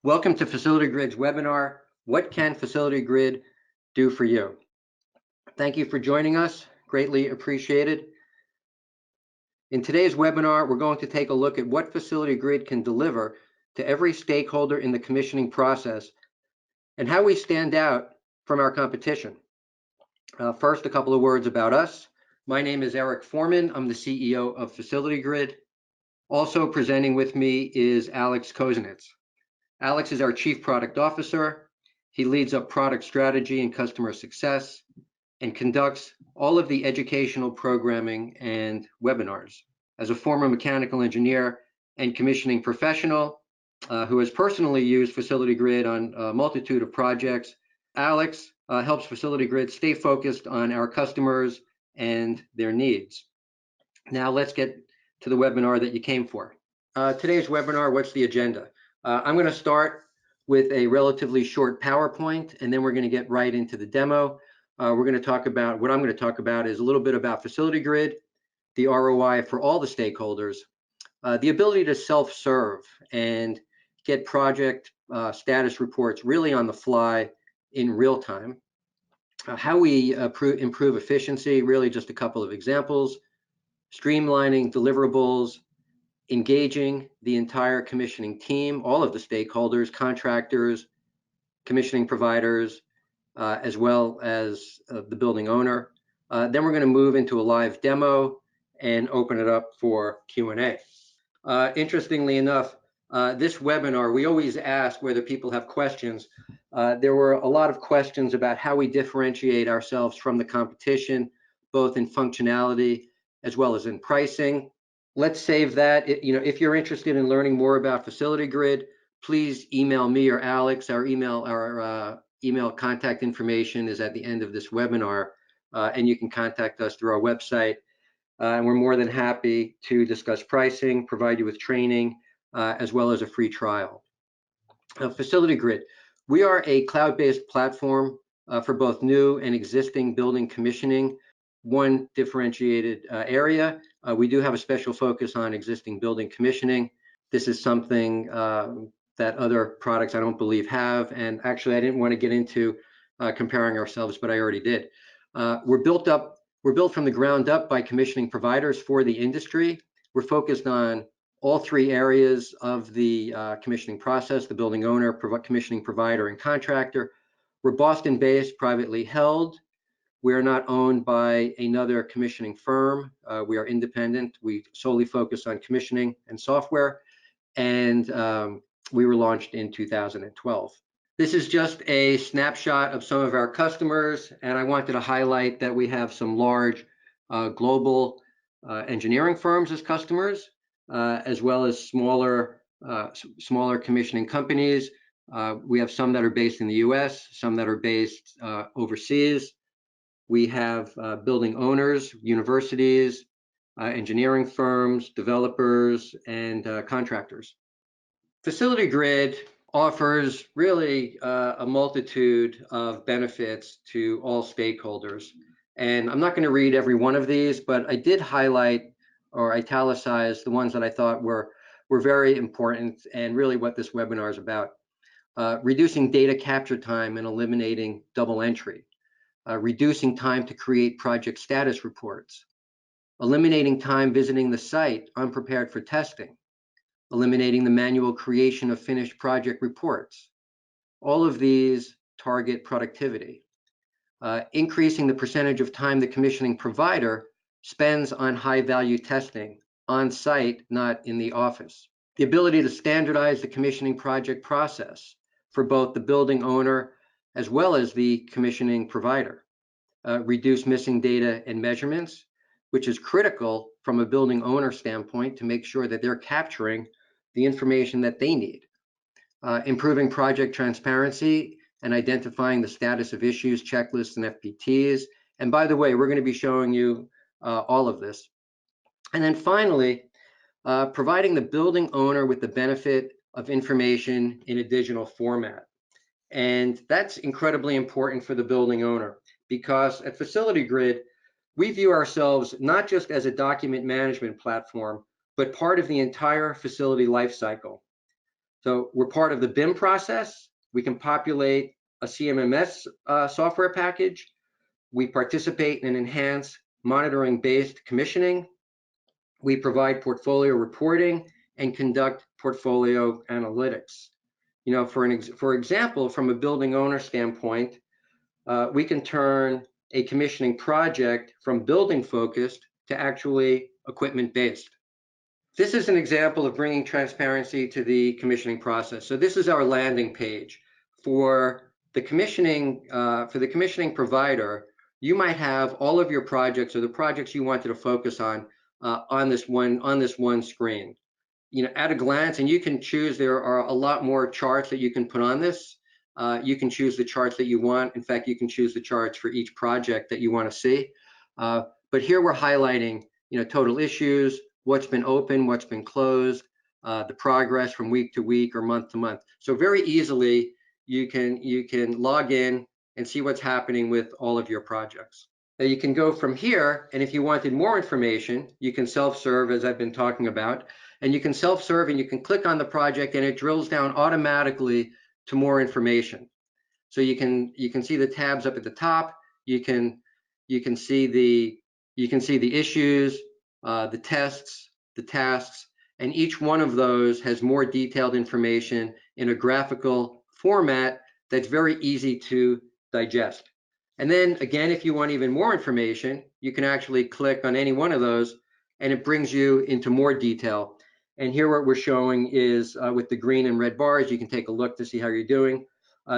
Welcome to Facility Grid's webinar, What Can Facility Grid Do for You? Thank you for joining us, greatly appreciated. In today's webinar, we're going to take a look at what Facility Grid can deliver to every stakeholder in the commissioning process and how we stand out from our competition. First, a couple of words about us. My name is Eric Foreman. I'm the CEO of Facility Grid. Also presenting with me is Alex Kozinets. Alex is our Chief Product Officer. He leads up product strategy and customer success and conducts all of the educational programming and webinars. As a former mechanical engineer and commissioning professional who has personally used Facility Grid on a multitude of projects, Alex helps Facility Grid stay focused on our customers and their needs. Now let's get to the webinar that you came for. Today's webinar, what's the agenda? I'm going to start with a relatively short PowerPoint, and then we're going to get right into the demo. We're going to talk about, what I'm going to talk about is a little bit about Facility Grid, the ROI for all the stakeholders, the ability to self-serve and get project status reports really on the fly in real time, how we improve efficiency, really just a couple of examples, streamlining deliverables, engaging the entire commissioning team, all of the stakeholders, contractors, commissioning providers, as well as the building owner. Then we're going to move into a live demo and open it up for Q&A. Interestingly enough, this webinar, we always ask whether people have questions. There were a lot of questions about how we differentiate ourselves from the competition, both in functionality as well as in pricing. Let's save that. If you're interested in learning more about Facility Grid, please email me or Alex. Our email contact information is at the end of this webinar, and you can contact us through our website. And we're more than happy to discuss pricing, provide you with training, as well as a free trial. Facility Grid, we are a cloud-based platform for both new and existing building commissioning. One differentiated area, we do have a special focus on existing building commissioning. This is something that other products I don't believe have, and actually I didn't want to get into comparing ourselves, but I already did. We're built from the ground up by commissioning providers for the industry. We're focused on all three areas of the commissioning process: the building owner, commissioning provider, and contractor. We're Boston-based, privately held. We are not owned by another commissioning firm. We are independent. We solely focus on commissioning and software, and we were launched in 2012. This is just a snapshot of some of our customers, and I wanted to highlight that we have some large global engineering firms as customers, as well as smaller commissioning companies. We have some that are based in the US, some that are based overseas. We have building owners, universities, engineering firms, developers, and contractors. Facility Grid offers really a multitude of benefits to all stakeholders. And I'm not going to read every one of these, but I did highlight or italicize the ones that I thought were very important and really what this webinar is about. Reducing data capture time and eliminating double entry. Reducing time to create project status reports, eliminating time visiting the site unprepared for testing, eliminating the manual creation of finished project reports. All of these target productivity. Increasing the percentage of time the commissioning provider spends on high-value testing on site, not in the office. The ability to standardize the commissioning project process for both the building owner as well as the commissioning provider. Reduce missing data and measurements, which is critical from a building owner standpoint to make sure that they're capturing the information that they need. Improving project transparency and identifying the status of issues, checklists, and FPTs. And by the way, we're going to be showing you all of this. And then finally, providing the building owner with the benefit of information in a digital format. And that's incredibly important for the building owner, because at Facility Grid, we view ourselves not just as a document management platform, but part of the entire facility lifecycle. So we're part of the BIM process. We can populate a CMMS software package. We participate in enhanced monitoring-based commissioning. We provide portfolio reporting and conduct portfolio analytics. You know, for example, from a building owner standpoint, we can turn a commissioning project from building focused to actually equipment based. This is an example of bringing transparency to the commissioning process. So this is our landing page for the commissioning provider. You might have all of your projects or the projects you wanted to focus on this one screen. You know, at a glance, and you can choose. There are a lot more charts that you can put on this. You can choose the charts that you want. In fact, you can choose the charts for each project that you want to see. But here we're highlighting, you know, total issues, what's been open, what's been closed, the progress from week to week or month to month. So very easily you can log in and see what's happening with all of your projects. Now you can go from here, and if you wanted more information, you can self-serve, as I've been talking about, and you can self-serve and you can click on the project and it drills down automatically to more information. So you can see the tabs up at the top. You can see the issues, the tests, the tasks, and each one of those has more detailed information in a graphical format that's very easy to digest. And then again, if you want even more information, you can actually click on any one of those and it brings you into more detail. And here what we're showing is with the green and red bars, you can take a look to see how you're doing,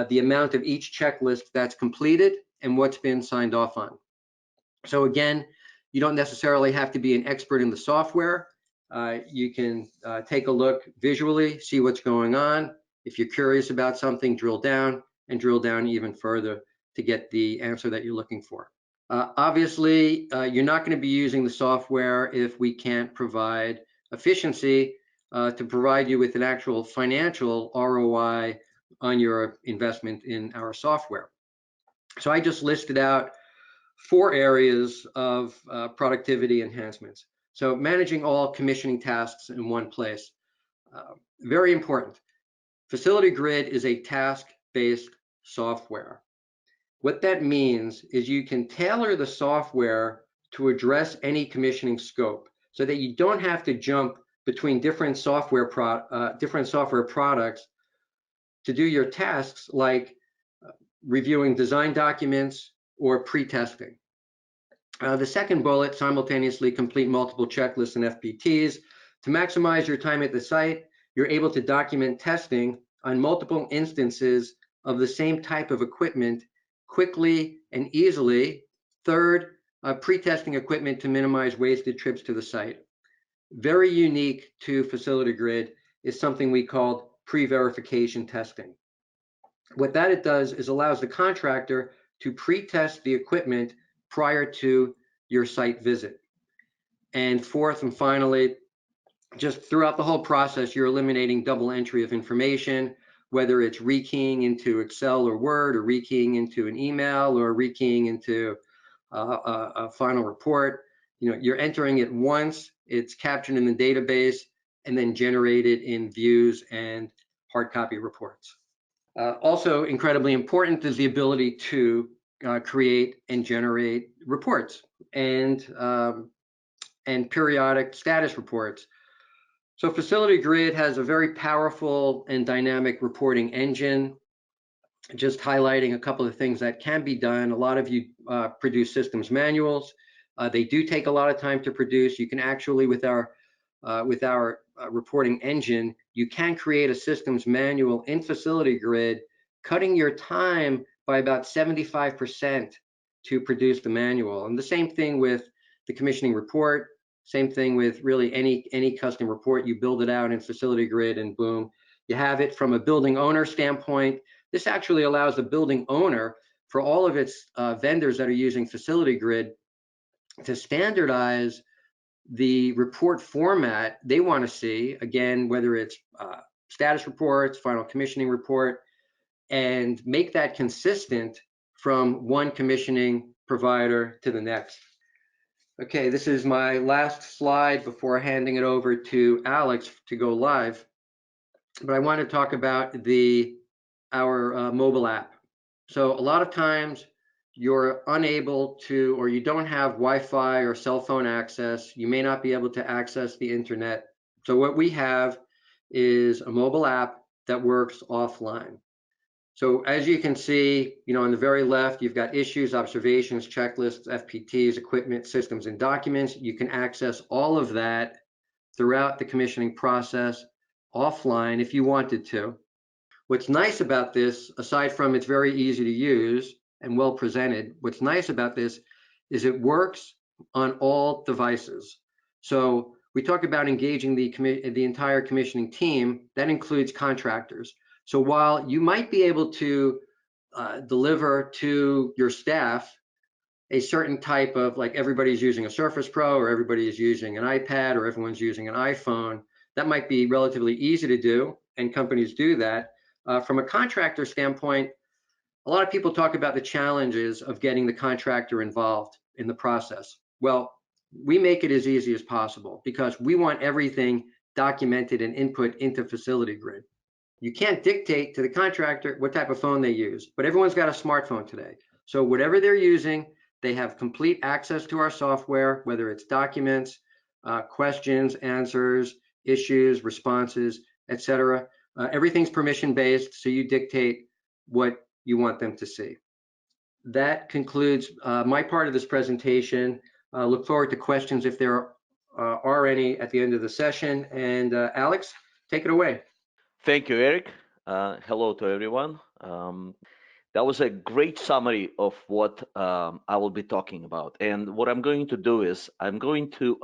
the amount of each checklist that's completed and what's been signed off on. So again, you don't necessarily have to be an expert in the software. You can take a look visually, see what's going on. If you're curious about something, drill down even further to get the answer that you're looking for. Obviously, you're not going to be using the software if we can't provide efficiency to provide you with an actual financial ROI on your investment in our software. So I just listed out 4 areas of productivity enhancements. So managing all commissioning tasks in one place, very important. Facility Grid is a task-based software. What that means is you can tailor the software to address any commissioning scope so that you don't have to jump between different software products to do your tasks like reviewing design documents or pre-testing. The second bullet, simultaneously complete multiple checklists and FPTs. To maximize your time at the site, you're able to document testing on multiple instances of the same type of equipment quickly and easily. Third, pre-testing equipment to minimize wasted trips to the site. Very unique to Facility Grid is something we call pre-verification testing. What that it does is allows the contractor to pre-test the equipment prior to your site visit. And fourth and finally, just throughout the whole process, you're eliminating double entry of information, whether it's rekeying into Excel or Word, or rekeying into an email, or rekeying into a final report. You know, you're entering it once, it's captured in the database, and then generated in views and hard copy reports. Also incredibly important is the ability to create and generate reports and periodic status reports. So Facility Grid has a very powerful and dynamic reporting engine. Just highlighting a couple of things that can be done. A lot of you produce systems manuals. They do take a lot of time to produce. You can actually, with our reporting engine, you can create a systems manual in Facility Grid, cutting your time by about 75% to produce the manual. And the same thing with the commissioning report. Same thing with really any custom report. You build it out in Facility Grid and boom, you have it. From a building owner standpoint, this actually allows the building owner, for all of its vendors that are using Facility Grid, to standardize the report format they want to see, again, whether it's status reports, final commissioning report, and make that consistent from one commissioning provider to the next. Okay, this is my last slide before handing it over to Alex to go live. but I want to talk about our mobile app. So a lot of times you're unable to, or you don't have Wi-Fi or cell phone access. You may not be able to access the internet. So what we have is a mobile app that works offline. So as you can see, on the very left, you've got issues, observations, checklists, FPTs, equipment, systems, and documents. You can access all of that throughout the commissioning process offline if you wanted to. What's nice about this, aside from it's very easy to use and well presented, what's nice about this is it works on all devices. So we talk about engaging the entire commissioning team. That includes contractors. So while you might be able to deliver to your staff a certain type of, like, everybody's using a Surface Pro, or everybody is using an iPad, or everyone's using an iPhone, that might be relatively easy to do, and companies do that. From a contractor standpoint, a lot of people talk about the challenges of getting the contractor involved in the process. Well, we make it as easy as possible because we want everything documented and input into Facility Grid. You can't dictate to the contractor what type of phone they use, but everyone's got a smartphone today. So whatever they're using, they have complete access to our software, whether it's documents, questions, answers, issues, responses, etc. Everything's permission-based, so you dictate what you want them to see. That concludes my part of this presentation. Look forward to questions if there are any at the end of the session. And Alex, take it away. Thank you, Eric. Hello to everyone. That was a great summary of what I will be talking about. And what I'm going to do is I'm going to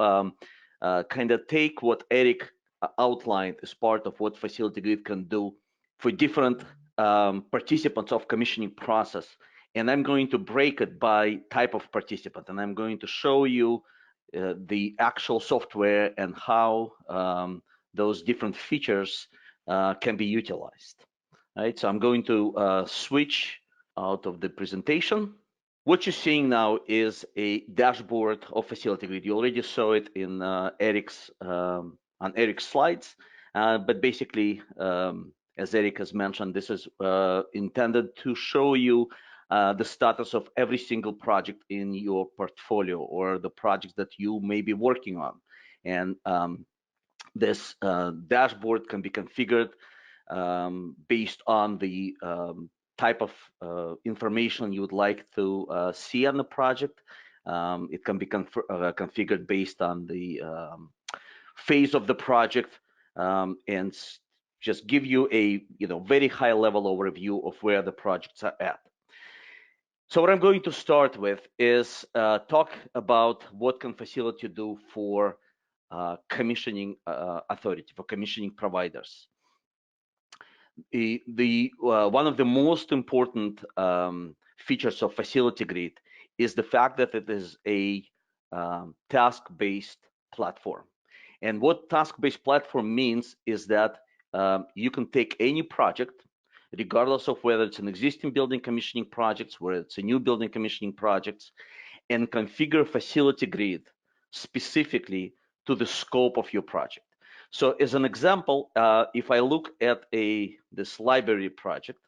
kind of take what Eric outlined as part of what Facility Grid can do for different participants of commissioning process. And I'm going to break it by type of participant. And I'm going to show you the actual software and how those different features can be utilized. Right, so I'm going to switch out of the presentation. What you're seeing now is a dashboard of Facility Grid. You already saw it in Eric's on Eric's slides, but basically, as Eric has mentioned, this is intended to show you the status of every single project in your portfolio or the projects that you may be working on. And this dashboard can be configured based on the type of information you would like to see on the project. It can be configured based on the phase of the project, and just give you a very high level overview of where the projects are at. So what I'm going to start with is talk about what can Facility do for commissioning authority, for commissioning providers. One of the most important features of Facility Grid is the fact that it is a task-based platform. And what task-based platform means is that you can take any project, regardless of whether it's an existing building commissioning projects, whether it's a new building commissioning projects, and configure Facility Grid specifically to the scope of your project. So as an example, if I look at this library project,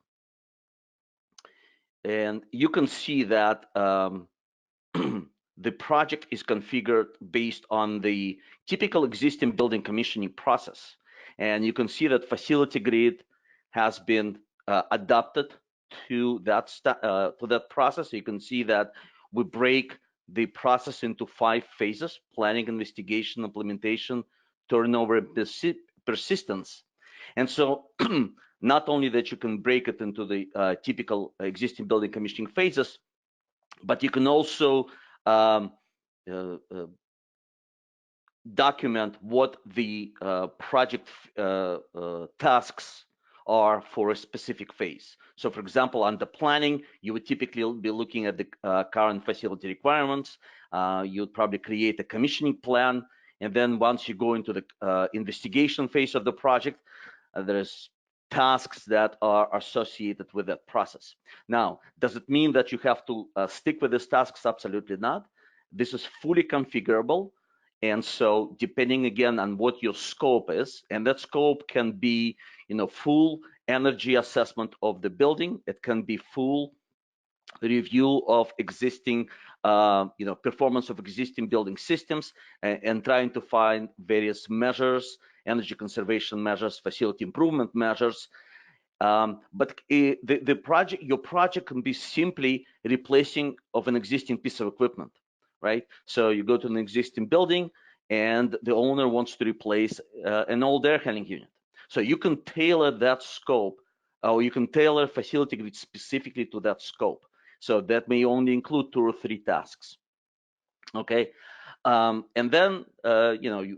and you can see that the project is configured based on the typical existing building commissioning process. And you can see that Facility Grid has been adapted to that process. You can see that we break the process into 5 phases: planning, investigation, implementation, turnover, persistence. And so not only that you can break it into the typical existing building commissioning phases, but you can also document what the project tasks are for a specific phase. So for example, under planning, you would typically be looking at the current facility requirements. You'd probably create a commissioning plan. And then once you go into the investigation phase of the project, there's tasks that are associated with that process. Now, does it mean that you have to stick with these tasks? Absolutely not. This is fully configurable. And so depending again on what your scope is, and that scope can be, full energy assessment of the building. It can be full review of existing, performance of existing building systems, and trying to find various measures, energy conservation measures, facility improvement measures. But your project can be simply replacing of an existing piece of equipment, right? So you go to an existing building and the owner wants to replace an old air handling unit. So you can tailor that scope, or you can tailor facility grid specifically to that scope. So that may only include 2 or 3 tasks. Okay, and then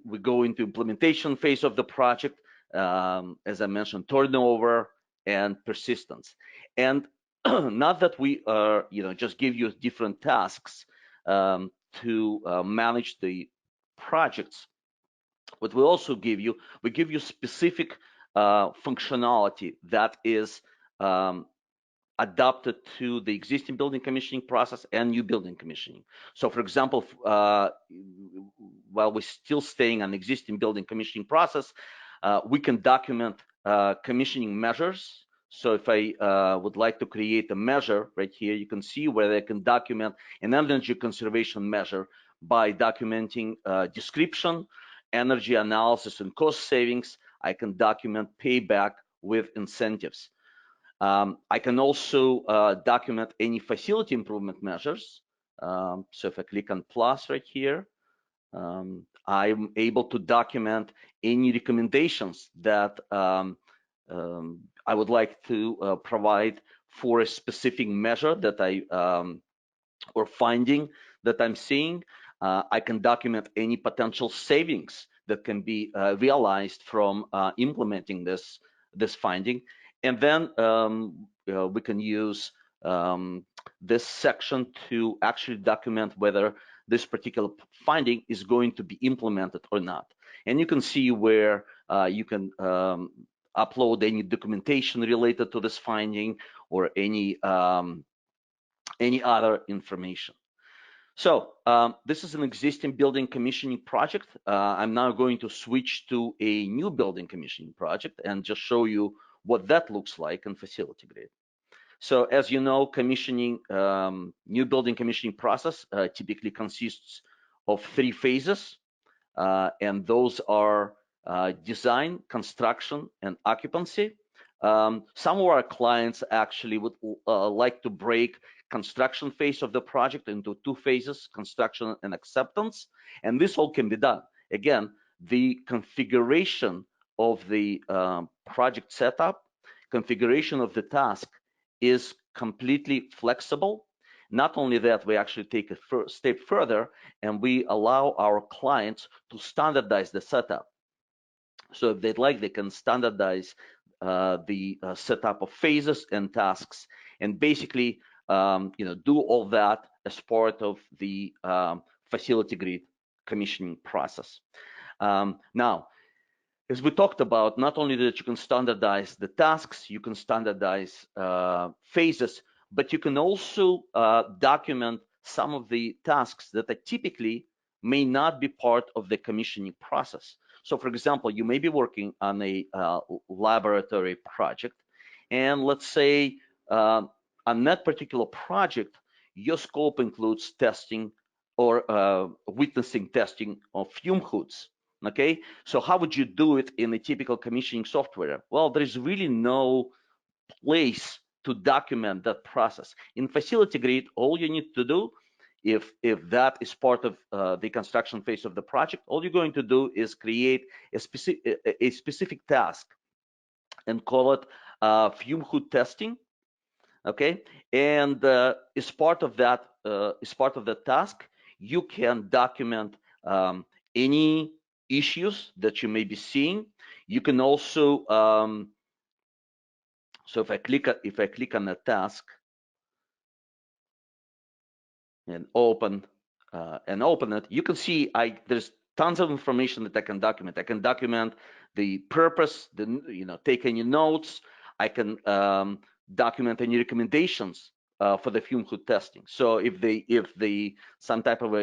we go into implementation phase of the project. As I mentioned, turnover and persistence. And not that we are, just give you different tasks to manage the projects. What we also give you, we give you specific functionality that is adapted to the existing building commissioning process and new building commissioning. So for example, while we're still staying on existing building commissioning process, we can document commissioning measures. So if I would like to create a measure right here, you can see where I can document an energy conservation measure by documenting description, energy analysis and cost savings. I can document payback with incentives. I can also document any facility improvement measures. So if I click on plus right here, I'm able to document any recommendations that I would like to provide for a specific measure that or finding that I'm seeing. I can document any potential savings that can be realized from implementing this finding. And then we can use this section to actually document whether this particular finding is going to be implemented or not. And you can see where you can upload any documentation related to this finding or any other information. So this is an existing building commissioning project. I'm now going to switch to a new building commissioning project and just show you what that looks like in Facility Grid. So as you know, commissioning, new building commissioning process typically consists of 3 phases, and those are design, construction, and occupancy. Some of our clients actually would like to break construction phase of the project into 2 phases, construction and acceptance, and this all can be done. Again, the configuration of the project setup, configuration of the task is completely flexible. Not only that, we actually take a step further and we allow our clients to standardize the setup. So if they'd like, they can standardize the setup of phases and tasks, and basically, do all that as part of the Facility Grid commissioning process. Now, as we talked about, not only that you can standardize the tasks, you can standardize phases, but you can also document some of the tasks that are typically may not be part of the commissioning process. So for example, you may be working on a laboratory project, and let's say on that particular project, your scope includes testing or witnessing testing of fume hoods. Okay, so how would you do it in a typical commissioning software? Well, there is really no place to document that process. In Facility Grid, all you need to do, if that is part of the construction phase of the project, all you're going to do is create a specific task and call it fume hood testing. Okay, and as part of that task, you can document any issues that you may be seeing. You can also so if I click on a task and open it, you can see there's tons of information that I can document. I can document the purpose, take any notes. I can document any recommendations for the fume hood testing. So if some type of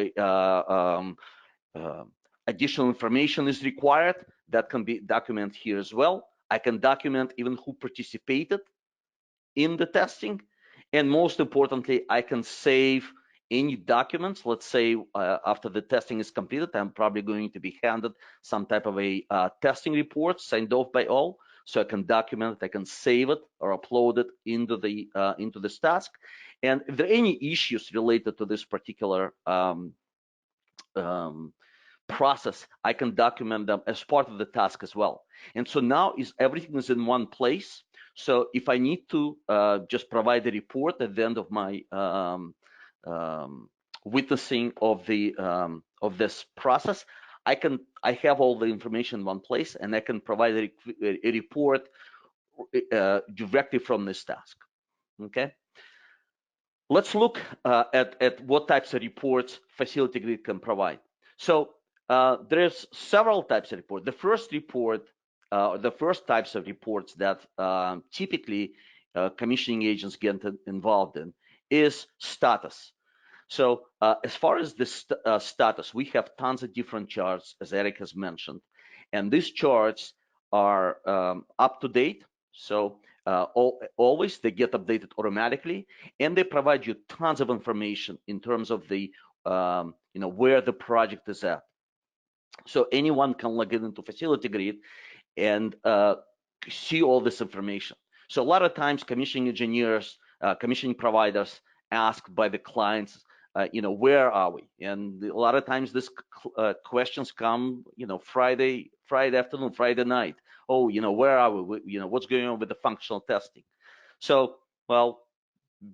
a additional information is required, that can be documented here as well. I can document even who participated in the testing. And most importantly, I can save any documents. Let's say after the testing is completed, I'm probably going to be handed some type of a testing report signed off by all. So I can document it, I can save it or upload it into this task. And if there are any issues related to this particular process, I can document them as part of the task as well. And so now everything is in one place. So if I need to just provide a report at the end of my witnessing of this process, I have all the information in one place, and I can provide a report directly from this task. Okay. Let's look at what types of reports Facility Grid can provide. So there's several types of reports. The first types of reports that typically commissioning agents get involved in is status. So as far as the status, we have tons of different charts, as Eric has mentioned, and these charts are up to date. So always they get updated automatically, and they provide you tons of information in terms of the where the project is at. So anyone can log into Facility Grid and see all this information. So a lot of times commissioning engineers, commissioning providers asked by the clients, where are we? And a lot of times this questions come, Friday afternoon, Friday night. Oh, where are we? What's going on with the functional testing? So, well,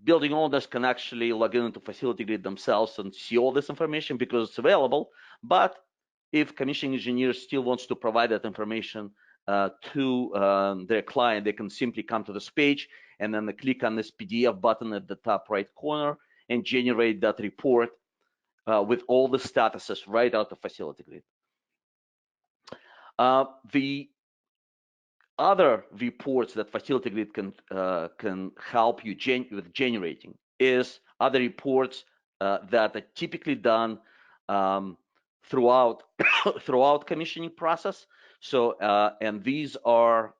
building owners can actually log into Facility Grid themselves and see all this information because it's available. But if commissioning engineers still wants to provide that information to their client, they can simply come to this page and then they click on this PDF button at the top right corner and generate that report with all the statuses right out of Facility Grid. The other reports that Facility Grid can help you with generating is other reports that are typically done throughout throughout commissioning process. So and these are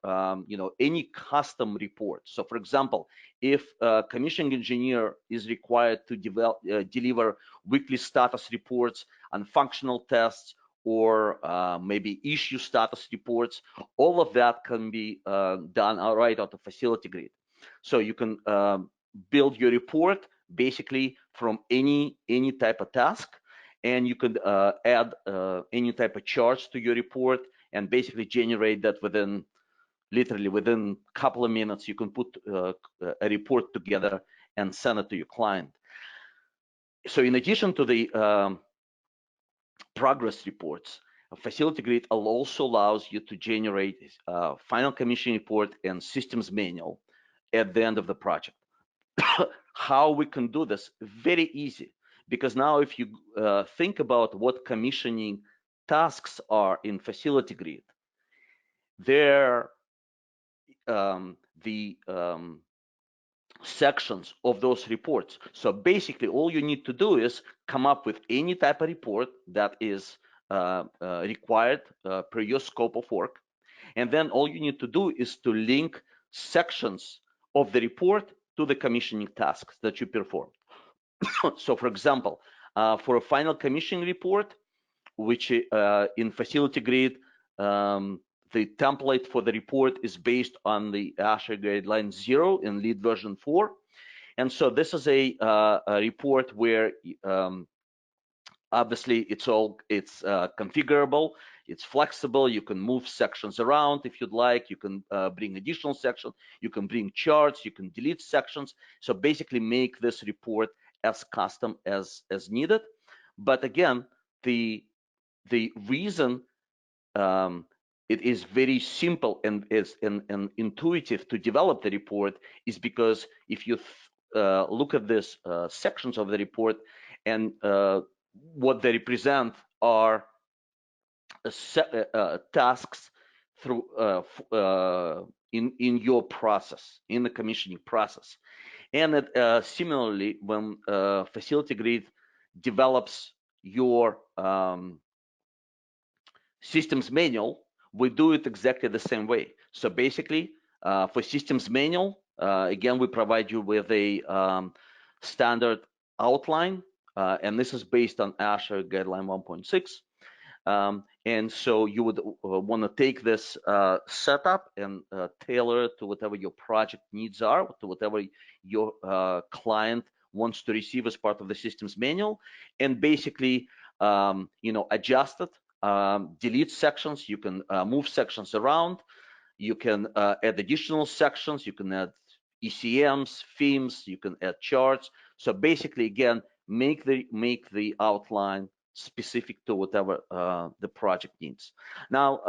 any custom report. So for example, if a commissioning engineer is required to deliver weekly status reports on functional tests or maybe issue status reports, all of that can be done right out of Facility Grid. So you can build your report basically from any type of task, and you could add any type of charts to your report and basically generate that literally within a couple of minutes. You can put a report together and send it to your client. So in addition to the progress reports, Facility Grid also allows you to generate a final commissioning report and systems manual at the end of the project. How we can do this? Very easy, because now if you think about what commissioning tasks are in Facility Grid, they're the sections of those reports. So basically all you need to do is come up with any type of report that is required per your scope of work, and then all you need to do is to link sections of the report to the commissioning tasks that you performed. So for example, for a final commissioning report, which in Facility Grid, the template for the report is based on the ASHA Guideline 0 in lead version 4. And so this is a report where obviously it's configurable, it's flexible, you can move sections around if you'd like, you can bring additional sections, you can bring charts, you can delete sections. So basically make this report as custom as needed. But again, the reason it is very simple and is intuitive to develop the report is because if you look at these sections of the report, and what they represent are tasks through in your process, in the commissioning process. And similarly, when Facility Grid develops your systems manual, we do it exactly the same way. So basically, for systems manual, again, we provide you with a standard outline, and this is based on Azure Guideline 1.6. And so you would want to take this setup and tailor it to whatever your project needs are, to whatever your client wants to receive as part of the systems manual, and basically, adjust it, delete sections. You can move sections around. You can add additional sections. You can add ECMs, themes. You can add charts. So basically, again, make the outline specific to whatever the project needs. Now,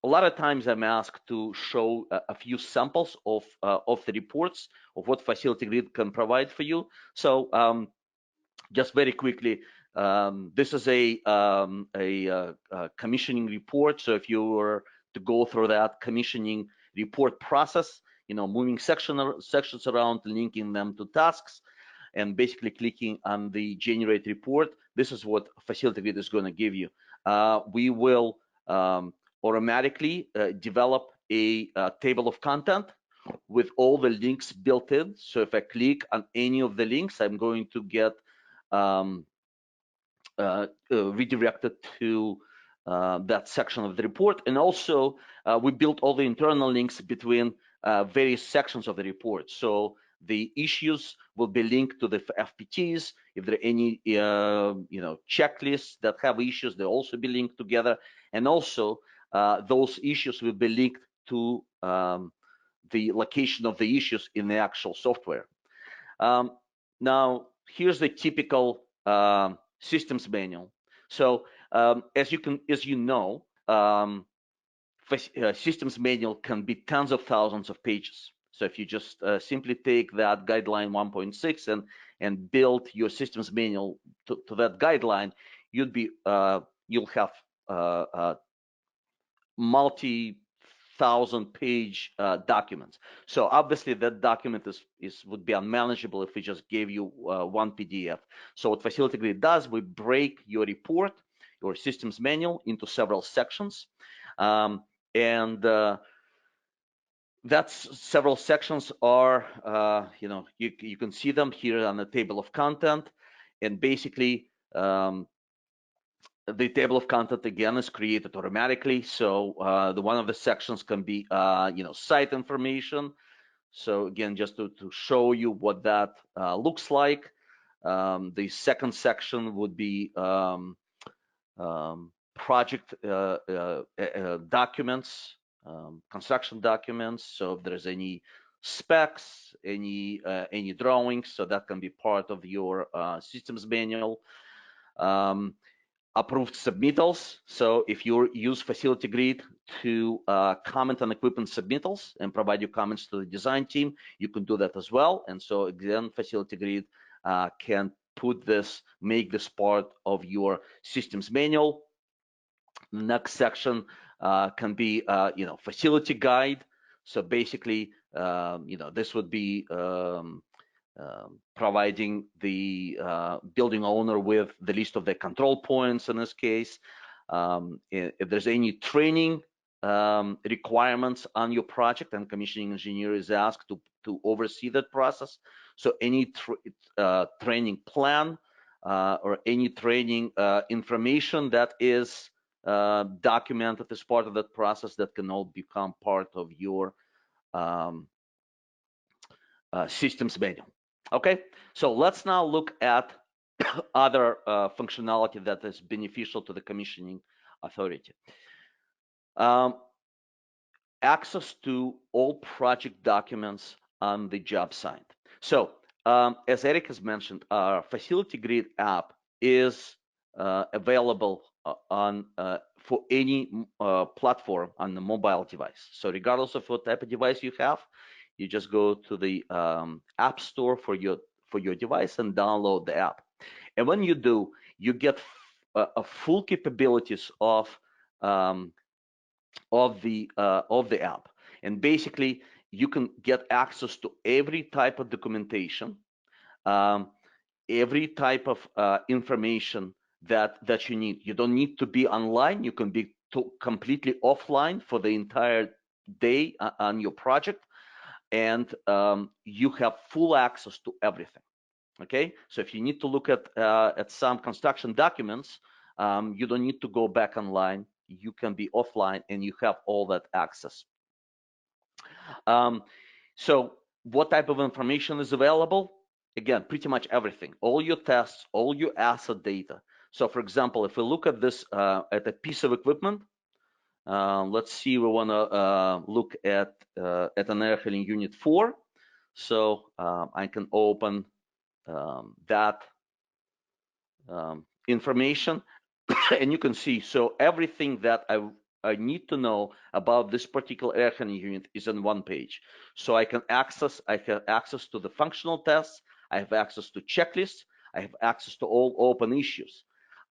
a lot of times I'm asked to show a few samples of the reports of what Facility Grid can provide for you. So just very quickly, this is a commissioning report. So if you were to go through that commissioning report process, moving sections around, linking them to tasks, and basically clicking on the generate report, this is what Facility Grid is going to give you. We will automatically develop a table of content with all the links built in. So if I click on any of the links, I'm going to get redirected to that section of the report. And also, we built all the internal links between various sections of the report. So the issues will be linked to the FPTs. If there are any checklists that have issues, they'll also be linked together. And also, those issues will be linked to the location of the issues in the actual software. Now, here's the typical systems manual. So as you know, systems manual can be tens of thousands of pages. So if you just simply take that guideline 1.6 and build your systems manual to that guideline, you'll have multi-thousand page documents. So obviously that document would be unmanageable if we just gave you one PDF. So what Facility Grid does, we break your report, your systems manual, into several sections. That's several sections are, you can see them here on the table of content. And basically, the table of content again is created automatically. So one of the sections can be, site information. So again, just to show you what that looks like. The second section would be project documents, construction documents. So if there's any specs, any drawings, so that can be part of your systems manual. Approved submittals. So if you use Facility Grid to comment on equipment submittals and provide your comments to the design team, you can do that as well. And so again, Facility Grid can make this part of your systems manual. The next section can be, facility guide. So basically, this would be providing the building owner with the list of the control points in this case. If there's any training requirements on your project, and commissioning engineer is asked to oversee that process. So any training plan or any training information that is documented as part of that process, that can all become part of your systems manual. Okay, so let's now look at other functionality that is beneficial to the commissioning authority. Access to all project documents on the job site. So as Eric has mentioned, our Facility Grid app is available for any platform on the mobile device. So regardless of what type of device you have, you just go to the app store for your device and download the app. And when you do, you get a full capabilities of the app. And basically, you can get access to every type of documentation, every type of information that you need. You don't need to be online. You can be completely offline for the entire day on your project, and you have full access to everything. Okay, so if you need to look at some construction documents, you don't need to go back online. You can be offline, and you have all that access. So what type of information is available? Again, pretty much everything. All your tests, all your asset data. So for example, if we look at this at a piece of equipment, let's see, we want to look at an air handling unit 4. So I can open that information and you can see, so everything that I need to know about this particular air handling unit is on one page. So I have access to the functional tests, I have access to checklists, I have access to all open issues.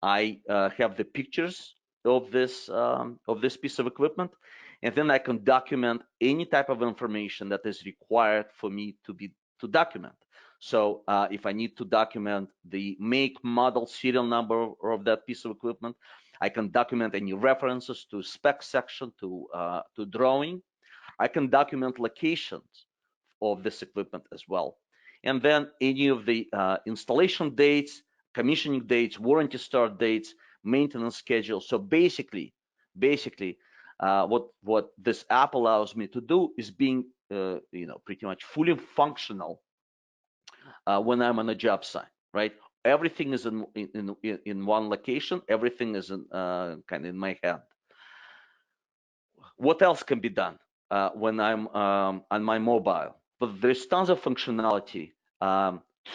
I have the pictures of this piece of equipment, and then I can document any type of information that is required for me to document. So if I need to document the make, model, serial number of that piece of equipment, I can document any references to spec section, to drawing. I can document locations of this equipment as well. And then any of the installation dates, commissioning dates, warranty start dates, maintenance schedule. So basically, what this app allows me to do is being pretty much fully functional when I'm on a job site, right? Everything is in one location. Everything is kind of in my hand. What else can be done when I'm on my mobile? But there's tons of functionality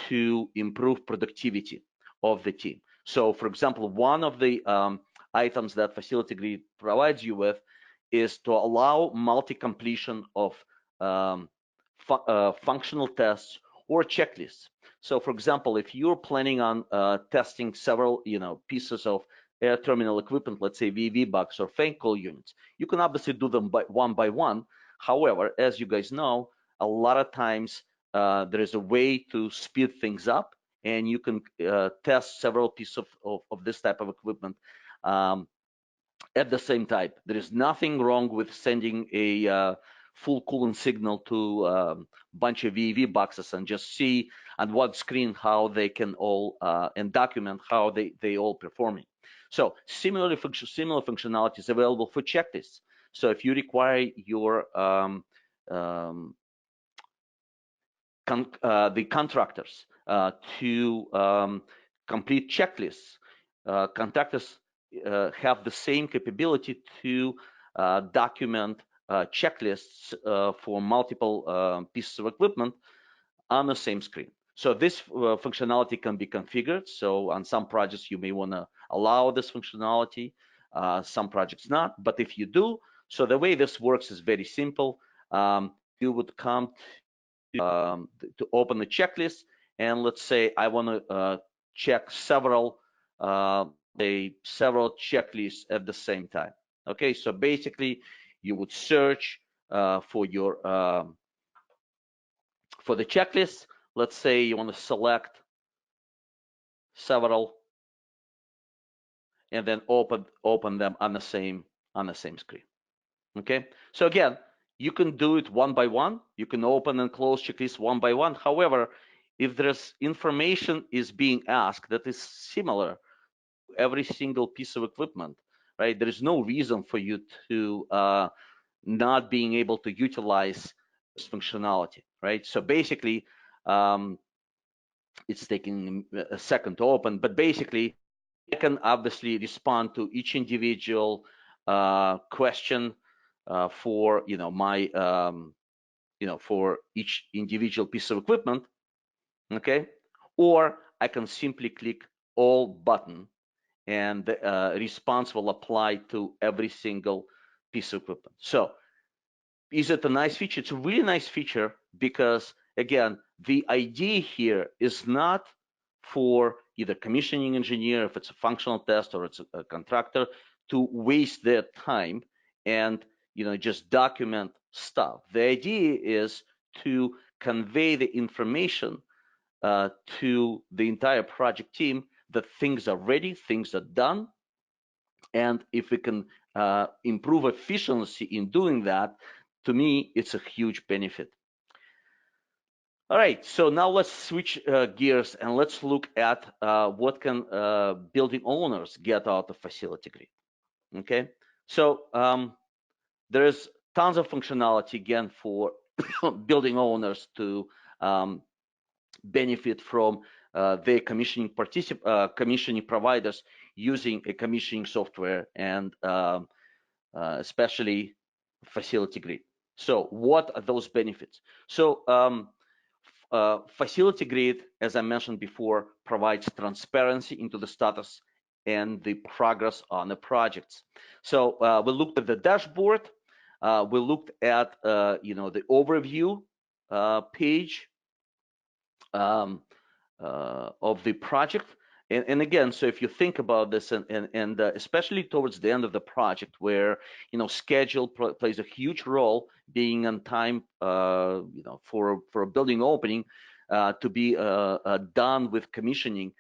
to improve productivity of the team. So, for example, one of the items that Facility Grid provides you with is to allow multi-completion of functional tests or checklists. So, for example, if you're planning on testing several, pieces of air terminal equipment, let's say VV box or fan coil units, you can obviously do them by one. However, as you guys know, a lot of times there is a way to speed things up, and you can test several pieces of this type of equipment at the same time. There is nothing wrong with sending a full coolant signal to a bunch of VEV boxes and just see on one screen how they can all and document how they all performing. So similar functionality is available for checklists. So if you require your the contractors to complete checklists, contractors have the same capability to document checklists for multiple pieces of equipment on the same screen. So this functionality can be configured. So on some projects, you may want to allow this functionality, some projects not. But if you do, so the way this works is very simple. You would come to open the checklist, and let's say I want to check several checklists at the same time. Okay, so basically you would search for the checklist. Let's say you want to select several and then open them on the same screen. Okay, so again, you can do it one by one. You can open and close checklists one by one. However, if there's information is being asked that is similar to every single piece of equipment, right? There is no reason for you to not being able to utilize this functionality, right? So basically, it's taking a second to open, but basically, I can obviously respond to each individual question for my for each individual piece of equipment, okay? Or I can simply click all button, and the response will apply to every single piece of equipment. So is it a nice feature? It's a really nice feature because, again, the idea here is not for either commissioning engineer, if it's a functional test or it's a contractor, to waste their time and just document stuff. The idea is to convey the information to the entire project team that things are ready, things are done, and if we can improve efficiency in doing that, to me, it's a huge benefit. All right, so now let's switch gears and let's look at what can building owners get out of Facility Grid. Okay, so there's tons of functionality again for building owners to benefit from their commissioning providers using a commissioning software and especially Facility Grid. So what are those benefits? So Facility Grid, as I mentioned before, provides transparency into the status and the progress on the projects. So we looked at the dashboard. We looked at the overview page of the project. And again, so if you think about this, and especially towards the end of the project, where schedule plays a huge role, being on time, for a building opening to be done with commissioning,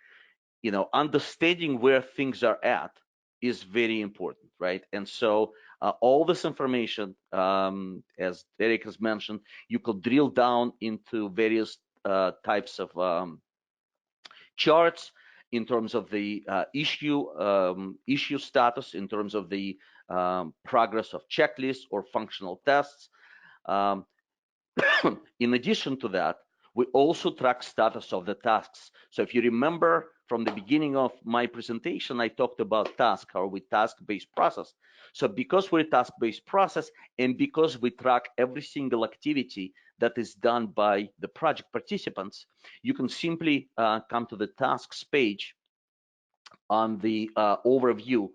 understanding where things are at is very important, right? And so all this information, as Eric has mentioned, you could drill down into various types of charts in terms of the issue status, in terms of the progress of checklists or functional tests. Um, in addition to that, we also track status of the tasks. So if you remember from the beginning of my presentation, I talked about task, or we task-based process. So because we're task-based process, and because we track every single activity that is done by the project participants, you can simply come to the tasks page on the overview,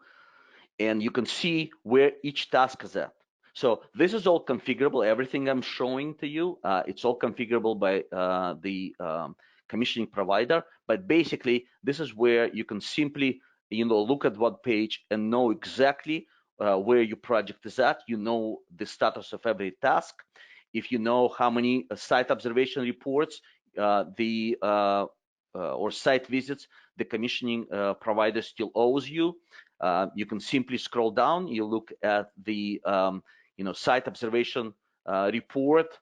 and you can see where each task is at. So this is all configurable. Everything I'm showing to you, it's all configurable by the commissioning provider. But basically, this is where you can simply, look at what page and know exactly where your project is at. You know the status of every task. If you know how many site observation reports or site visits the commissioning provider still owes you, you can simply scroll down. You look at the site observation report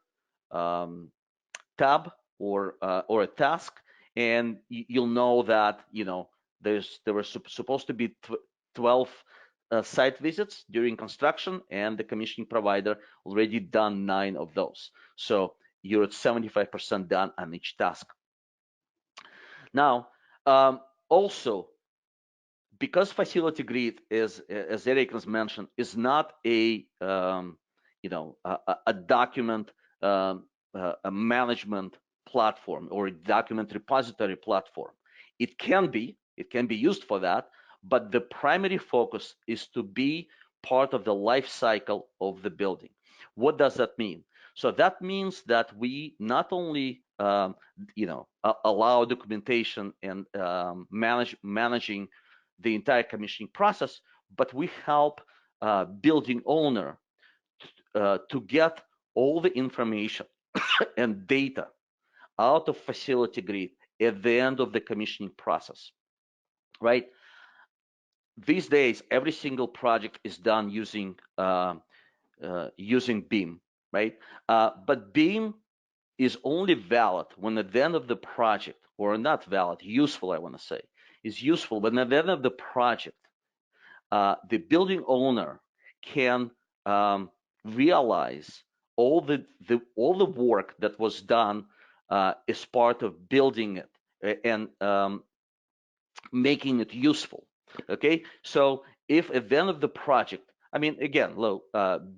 tab or a task, and you'll know that there were supposed to be 12 site visits during construction, and the commissioning provider already done 9 of those. So you're at 75% done on each task. Now, also, because Facility Grid is, as Eric has mentioned, is not a document a management platform or a document repository platform. It can be used for that, but the primary focus is to be part of the life cycle of the building. What does that mean? So that means that we not only allow documentation and managing the entire commissioning process, but we help building owner to get all the information and data out of Facility Grid at the end of the commissioning process, right? These days, every single project is done using BIM, right? But BIM is only valid when at the end of the project, or not valid, useful, I want to say, is useful when at the end of the project, the building owner can realize all the work that was done as part of building it and making it useful. Okay, so if at the end of the project, I mean, again,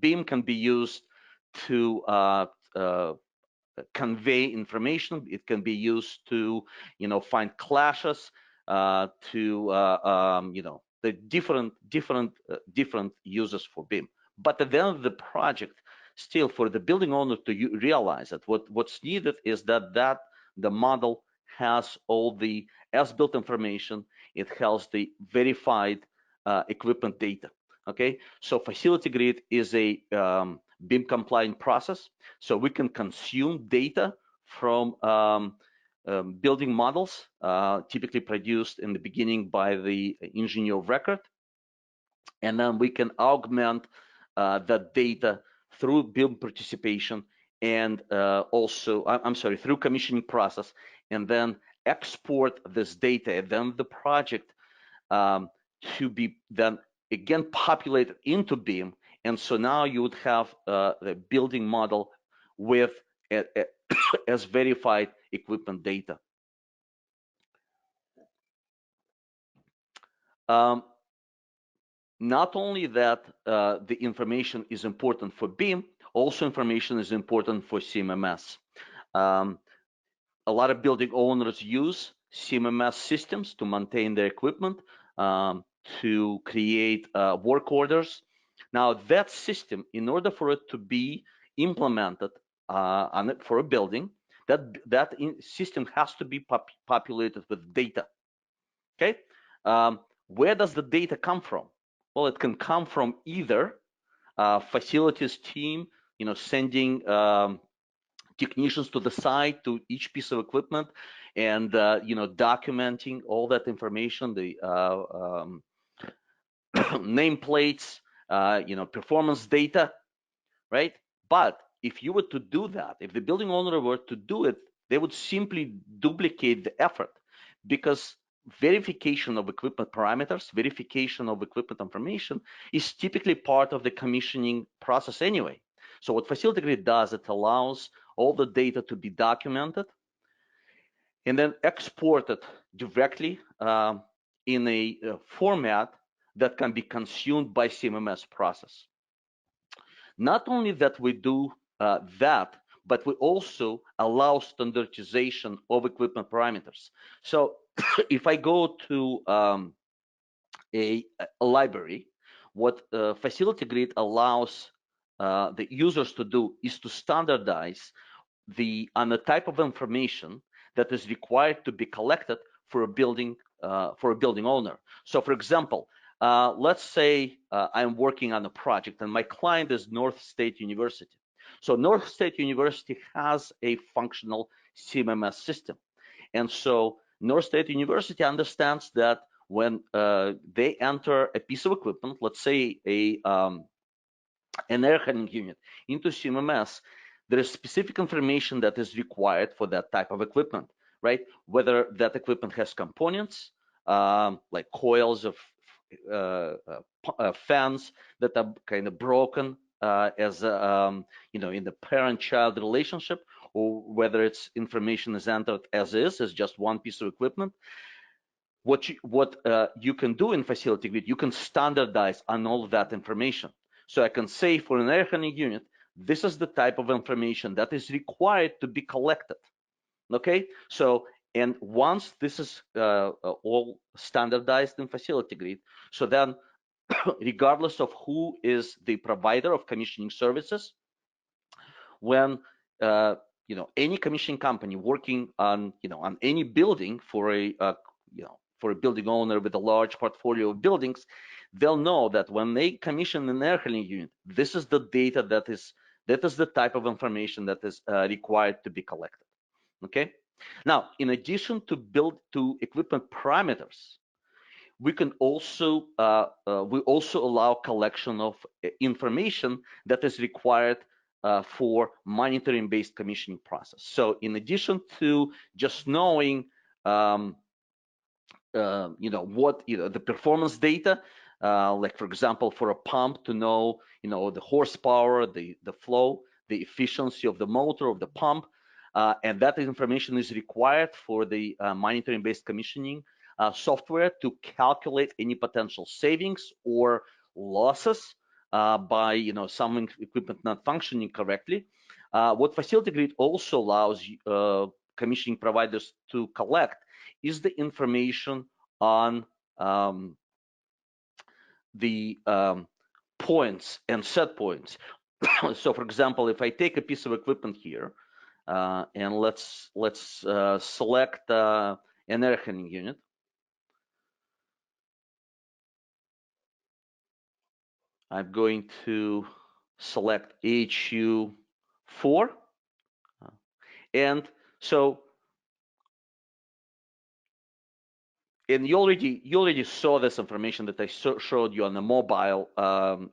BIM can be used to convey information. It can be used to, find clashes, the different uses for BIM. But at the end of the project, still for the building owner to realize that what's needed is that the model has all the as-built information. It has the verified equipment data. Okay, so Facility Grid is a BIM compliant process, so we can consume data from building models, typically produced in the beginning by the engineer of record. And then we can augment that data through BIM participation and also, I'm sorry, through commissioning process, and then export this data and then the project to be then again populated into BIM. And so now you would have the building model with as verified equipment data. Not only that the information is important for BIM, also information is important for CMMS. A lot of building owners use CMMS systems to maintain their equipment, to create work orders. Now that system, in order for it to be implemented for a building, that system has to be populated with data. Okay, where does the data come from? Well, it can come from either facilities team, sending technicians to the site to each piece of equipment and documenting all that information, the nameplates, performance data, right? But if you were to do that, if the building owner were to do it, they would simply duplicate the effort, because verification of equipment parameters, verification of equipment information is typically part of the commissioning process anyway. So what Facility Grid does, it allows all the data to be documented and then exported directly in a format that can be consumed by CMMS process. Not only that we do that, but we also allow standardization of equipment parameters. So if I go to a library, what Facility Grid allows the users to do is to standardize on the type of information that is required to be collected for a building owner. So for example, let's say I'm working on a project and my client is North State University. So North State University has a functional CMMS system. And so North State University understands that when they enter a piece of equipment, let's say an air handling unit into CMMS, there is specific information that is required for that type of equipment, right? Whether that equipment has components, like coils of fans that are kind of broken as in the parent-child relationship, or whether its information is entered as just one piece of equipment. What you can do in Facility Grid, you can standardize on all of that information. So I can say for an air handling unit, this is the type of information that is required to be collected. Okay, so and once this is all standardized in Facility Grid, so then regardless of who is the provider of commissioning services, when any commissioning company working on on any building for a for a building owner with a large portfolio of buildings, they'll know that when they commission an air handling unit, this is the data that is the type of information that is required to be collected. Okay. Now, in addition to equipment parameters, we can also allow collection of information that is required for monitoring-based commissioning process. So, in addition to just knowing the performance data, like for example, for a pump to know, the horsepower, the flow, the efficiency of the motor of the pump, and that information is required for the monitoring-based commissioning software to calculate any potential savings or losses by, some equipment not functioning correctly. What Facility Grid also allows commissioning providers to collect is the information on the points and set points. So, for example, if I take a piece of equipment here, and let's select an air handling unit. I'm going to select HU4, and so and you already saw this information that I showed you on the mobile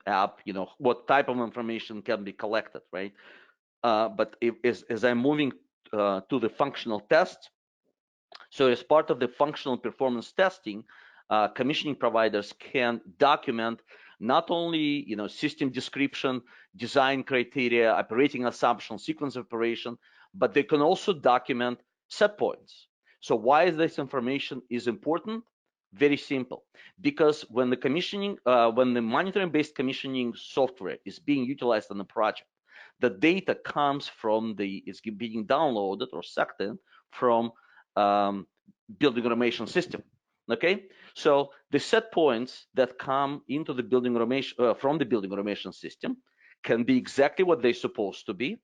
app. You know what type of information can be collected, right? But as I'm moving to the functional test, so as part of the functional performance testing, commissioning providers can document not only system description, design criteria, operating assumption, sequence of operation, but they can also document set points. So why is this information is important? Very simple, because when the monitoring-based commissioning software is being utilized on the project, the data comes from it's being downloaded or sucked in from building automation system. Okay, so the set points that come into the building automation from the building automation system can be exactly what they're supposed to be,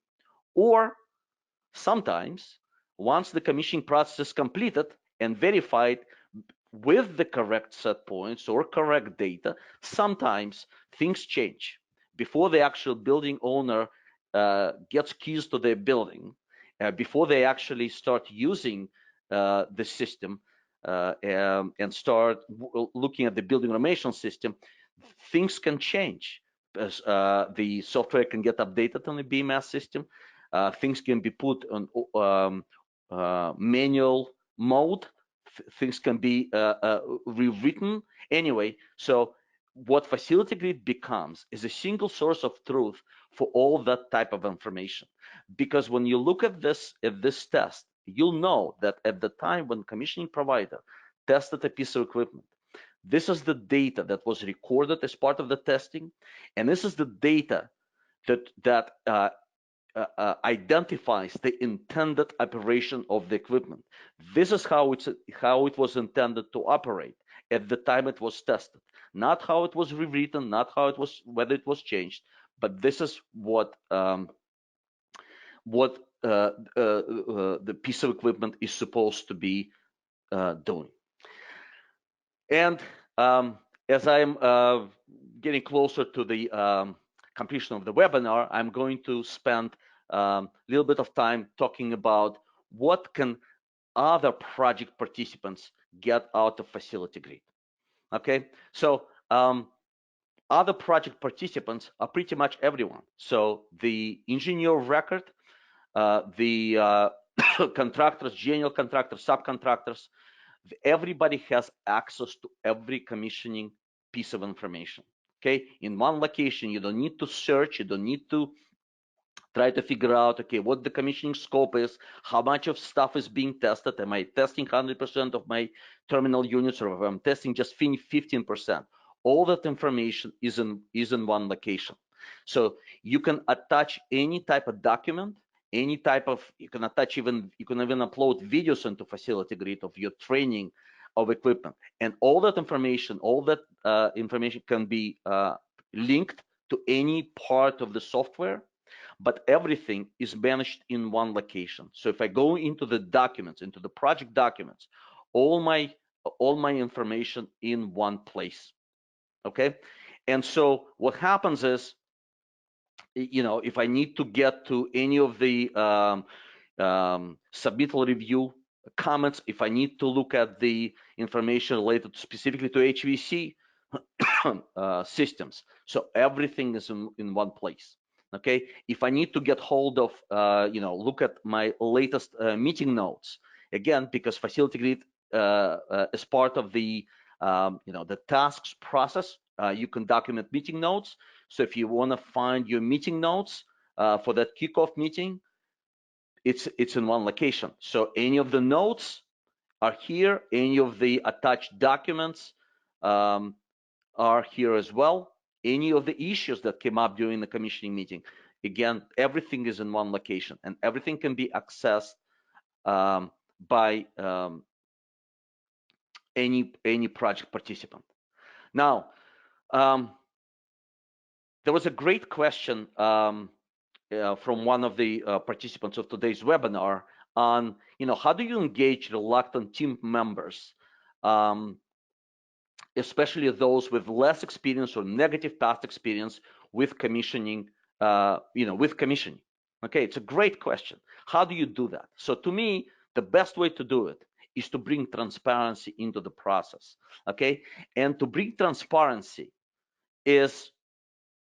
or sometimes once the commissioning process is completed and verified with the correct set points or correct data, sometimes things change before the actual building owner gets keys to their building, before they actually start using the system and start looking at the building automation system. Things can change as the software can get updated on the BMS system. Things can be put on manual mode. Things can be rewritten anyway. So what Facility Grid becomes is a single source of truth for all that type of information. Because when you look at this test, you'll know that at the time when commissioning provider tested a piece of equipment, this is the data that was recorded as part of the testing, and this is the data that identifies the intended operation of the equipment. This is how it was intended to operate at the time it was tested, not how it was rewritten, not how it was, whether it was changed, but this is what the piece of equipment is supposed to be doing. And as I'm getting closer to the completion of the webinar, I'm going to spend a little bit of time talking about what can other project participants get out of Facility Grid. Okay, so other project participants are pretty much everyone. So the engineer of record, the contractors, general contractors, subcontractors, everybody has access to every commissioning piece of information. Okay, in one location, you don't need to search, you don't need to try to figure out, okay, what the commissioning scope is, how much of stuff is being tested. Am I testing 100% of my terminal units, or if I'm testing just 15%? All that information is in one location. So you can attach any type of document, you can even upload videos into Facility Grid of your training of equipment, and all that information can be linked to any part of the software, but everything is managed in one location. So if I go into the documents, into the project documents, all my information in one place. Okay, and so what happens is, if I need to get to any of the submittal review comments, if I need to look at the information related specifically to HVAC systems, so everything is in one place. Okay, if I need to get hold of, look at my latest meeting notes, again, because Facility Grid is part of the, the tasks process, you can document meeting notes. So if you want to find your meeting notes for that kickoff meeting, it's in one location. So any of the notes are here, any of the attached documents are here as well. Any of the issues that came up during the commissioning meeting, again, everything is in one location, and everything can be accessed by any project participant. Now, there was a great question from one of the participants of today's webinar on, how do you engage reluctant team members, especially those with less experience or negative past experience with commissioning, Okay, it's a great question. How do you do that? So to me, the best way to do it is to bring transparency into the process, okay? And to bring transparency is,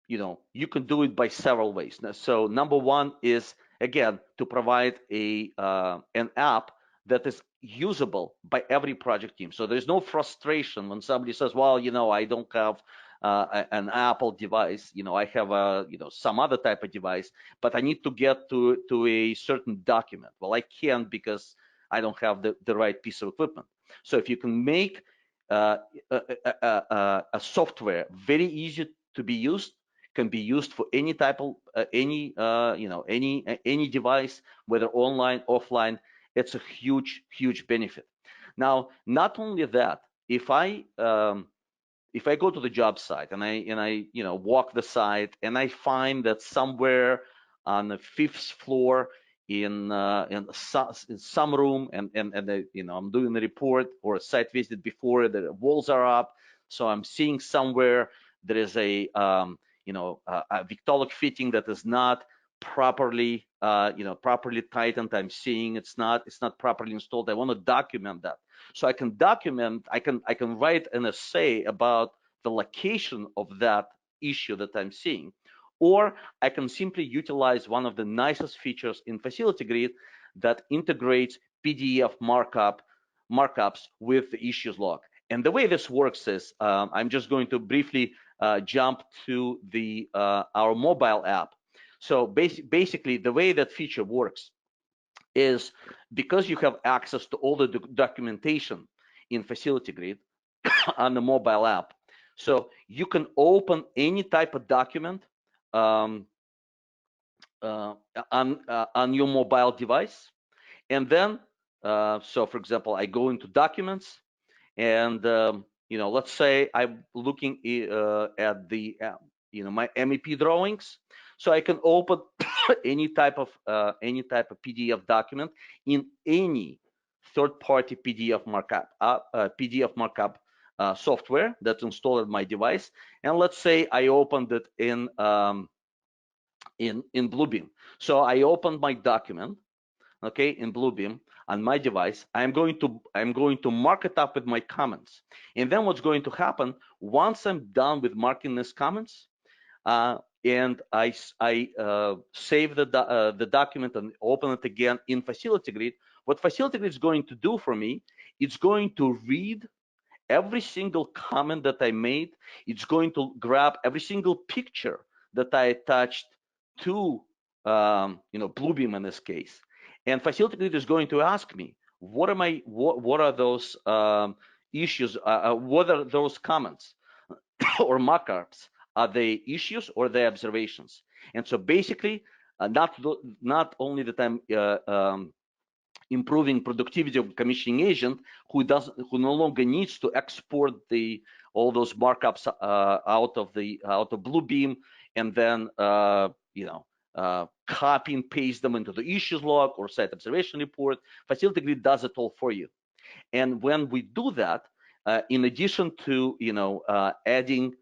you can do it by several ways. So number one is, again, to provide an app that is usable by every project team. So there's no frustration when somebody says, well, I don't have an Apple device, I have some other type of device, but I need to get to a certain document. Well, I can't because I don't have the right piece of equipment. So if you can make a software very easy to be used, can be used for any type of any device, whether online, offline. It's a huge benefit. Now, not only that, if I go to the job site and I walk the site and I find that somewhere on the 5th floor in some room and I'm doing a report or a site visit before the walls are up, so I'm seeing somewhere there is a Victolic fitting that is not properly properly tightened. I'm seeing it's not properly installed. I want to document that. So I can document, I can write an essay about the location of that issue that I'm seeing, or I can simply utilize one of the nicest features in Facility Grid that integrates PDF markups with the issues log. And the way this works is, I'm just going to briefly jump to our mobile app. So basically, the way that feature works is, because you have access to all the documentation in Facility Grid on the mobile app, so you can open any type of document on your mobile device, and then so for example, I go into Documents, and let's say I'm looking at the my MEP drawings, so I can open any type of PDF document in any third-party PDF markup software that's installed on my device. And let's say I opened it in Bluebeam. So I opened my document, okay, in Bluebeam on my device. I'm going to mark it up with my comments. And then what's going to happen, once I'm done with marking these comments, and I save the document and open it again in Facility Grid, what Facility Grid is going to do for me, it's going to read every single comment that I made. It's going to grab every single picture that I attached to Bluebeam in this case, and Facility Grid is going to ask me, what are those issues? What are those comments or markups? Are they issues or they observations? And so basically, not only that I'm improving productivity of commissioning agent, who no longer needs to export all those markups out of Bluebeam and then copy and paste them into the issues log or site observation report. Facility Grid does it all for you. And when we do that, in addition to adding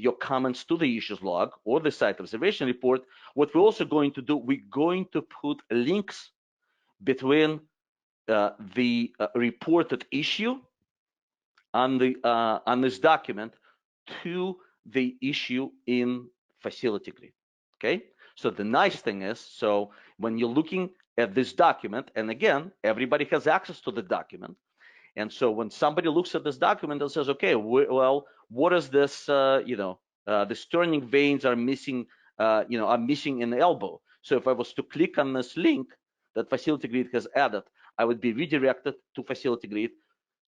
your comments to the issues log or the site observation report, what we're also going to do, we're going to put links between the reported issue on this document to the issue in Facility Grid. Okay, so the nice thing is, so when you're looking at this document, and again, everybody has access to the document, and so when somebody looks at this document and says, okay, well, what is this? The turning vanes are missing. Are missing an elbow. So if I was to click on this link that Facility Grid has added, I would be redirected to Facility Grid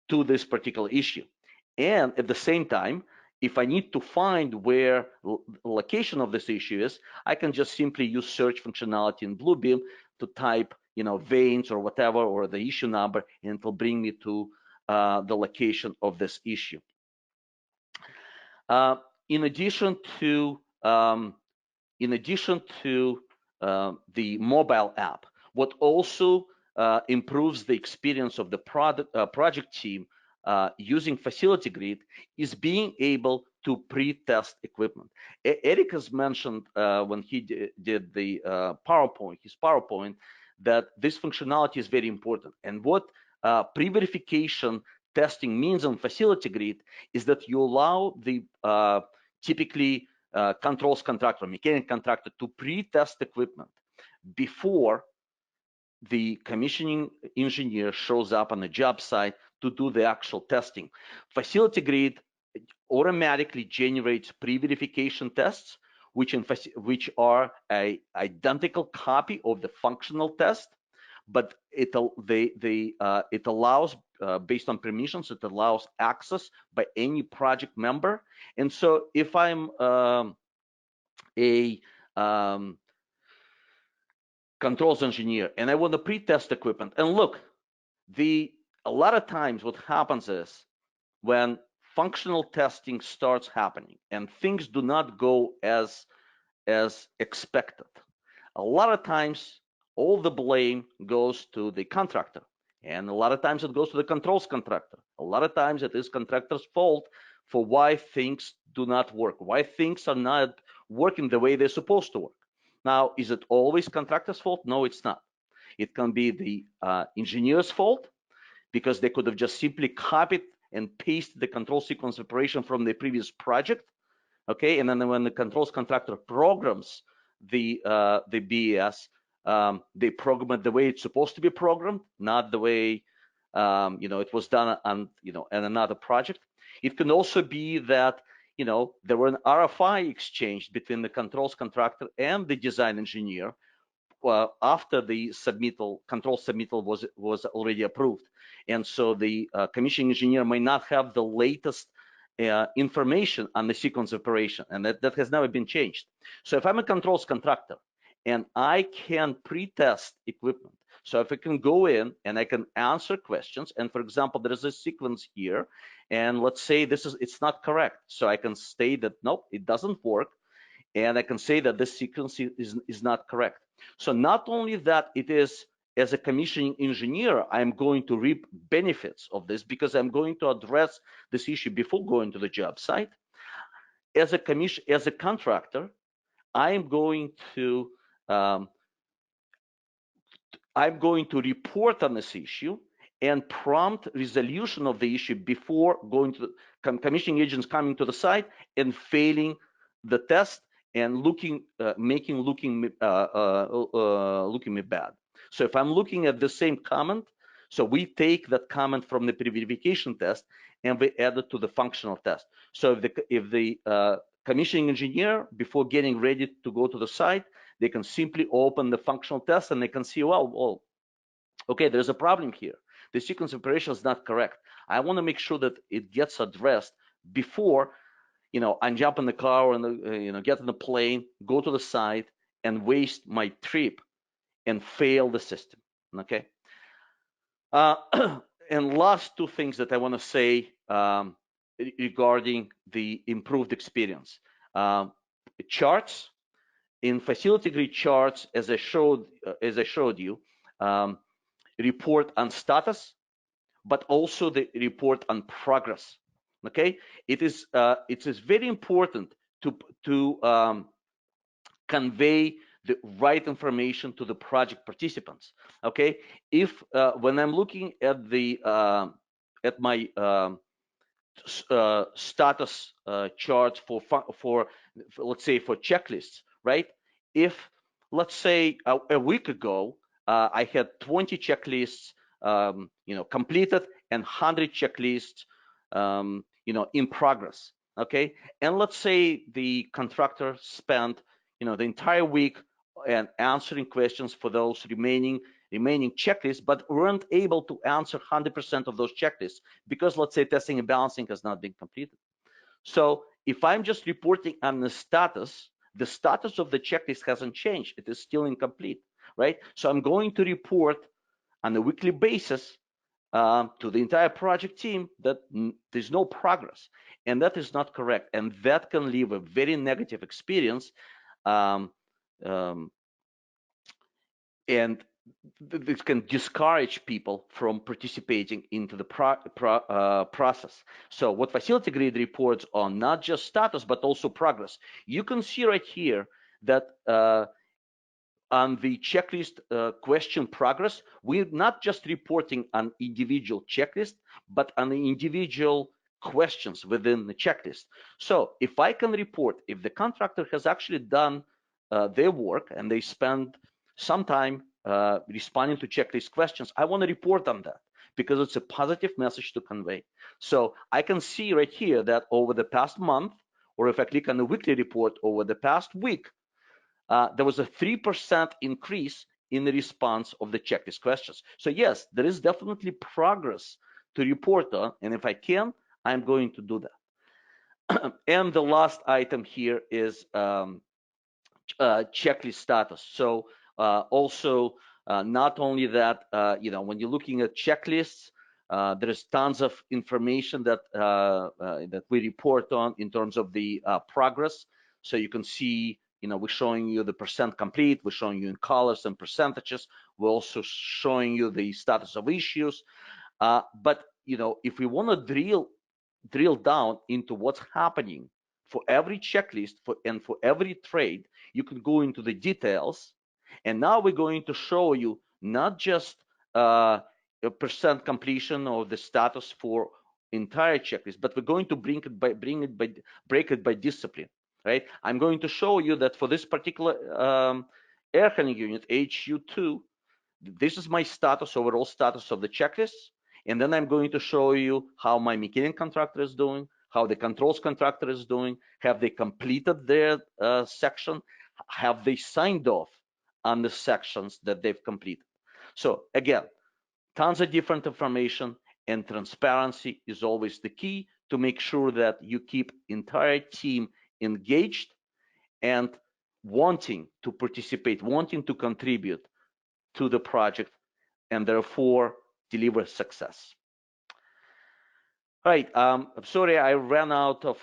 to this particular issue. And at the same time, if I need to find where the location of this issue is, I can just simply use search functionality in Bluebeam to type, vanes or whatever, or the issue number, and it will bring me to the location of this issue. In addition to the mobile app, what also improves the experience of the project team using Facility Grid is being able to pre-test equipment. Eric has mentioned when he did the his PowerPoint, that this functionality is very important. And what pre-verification testing means on facility grid is that you allow the typically controls contractor, mechanic contractor to pre-test equipment before the commissioning engineer shows up on the job site to do the actual testing. Facility grid automatically generates pre-verification tests, which are an identical copy of the functional test, but it allows, based on permissions, it allows access by any project member. And so if I'm a controls engineer and I want to pre-test equipment, and look, a lot of times what happens is when functional testing starts happening and things do not go as expected, a lot of times all the blame goes to the contractor, and a lot of times it goes to the controls contractor. A lot of times it is contractor's fault for why things do not work, why things are not working the way they're supposed to work. Now, is it always contractor's fault? No, it's not. It can be the engineer's fault, because they could have just simply copied and pasted the control sequence operation from the previous project, okay? And then when the controls contractor programs the BES, they program it the way it's supposed to be programmed, not the way it was done on in another project. It can also be that there were an RFI exchanged between the controls contractor and the design engineer after the control submittal was already approved, and so the commissioning engineer may not have the latest information on the sequence operation, and that has never been changed. So if I'm a controls contractor and I can pre-test equipment, so if I can go in and I can answer questions, and for example, there is a sequence here, and let's say it's not correct, so I can state that nope, it doesn't work, and I can say that this sequence is not correct. So not only that, it is, as a commissioning engineer, I'm going to reap benefits of this because I'm going to address this issue before going to the job site. As a contractor, I'm going to report on this issue and prompt resolution of the issue before going to the commissioning agents coming to the site and failing the test and looking me bad. So if I'm looking at the same comment, so we take that comment from the pre-verification test and we add it to the functional test. So if the commissioning engineer, before getting ready to go to the site, they can simply open the functional test and they can see, well, okay, there's a problem here. The sequence operation is not correct. I want to make sure that it gets addressed before I jump in the car and get on the plane, go to the site, and waste my trip and fail the system. Okay. And last two things that I want to say regarding the improved experience. Charts in facility grid charts, as I showed you, report on status, but also the report on progress. Okay, it is very important to convey the right information to the project participants. Okay, if when I'm looking at the at my status chart for let's say for checklists, right? If let's say a week ago I had 20 checklists completed and 100 checklists in progress, okay, and let's say the contractor spent the entire week and answering questions for those remaining checklists, but weren't able to answer 100% of those checklists because let's say testing and balancing has not been completed. So if I'm just reporting on the status of the checklist hasn't changed, it is still incomplete, right? So I'm going to report on a weekly basis to the entire project team that there's no progress, and that is not correct, and that can leave a very negative experience, and this can discourage people from participating into the process. So what facility grid reports on not just status but also progress. You can see right here that on the checklist question progress, we're not just reporting on individual checklist, but on the individual questions within the checklist. So if I can report if the contractor has actually done their work and they spend some time responding to checklist questions, I want to report on that because it's a positive message to convey. So I can see right here that over the past month, or if I click on the weekly report over the past week, there was a 3% increase in the response of the checklist questions. So yes, there is definitely progress to report on, and if I can, I'm going to do that. And the last item here is checklist status. So also, not only that, when you're looking at checklists, there's tons of information that that we report on in terms of the progress. So you can see, we're showing you the percent complete, we're showing you in colors and percentages, we're also showing you the status of issues. But if we want to drill down into what's happening for every checklist and for every trade, you can go into the details. And now we're going to show you not just a percent completion or the status for entire checklist, but we're going to break it by discipline, right? I'm going to show you that for this particular air handling unit, HU2, this is my status, overall status of the checklist. And then I'm going to show you how my mechanic contractor is doing, how the controls contractor is doing, have they completed their section, have they signed off on the sections that they've completed. So again, tons of different information, and transparency is always the key to make sure that you keep entire team engaged and wanting to participate, wanting to contribute to the project, and therefore deliver success. All right, I'm sorry I ran out of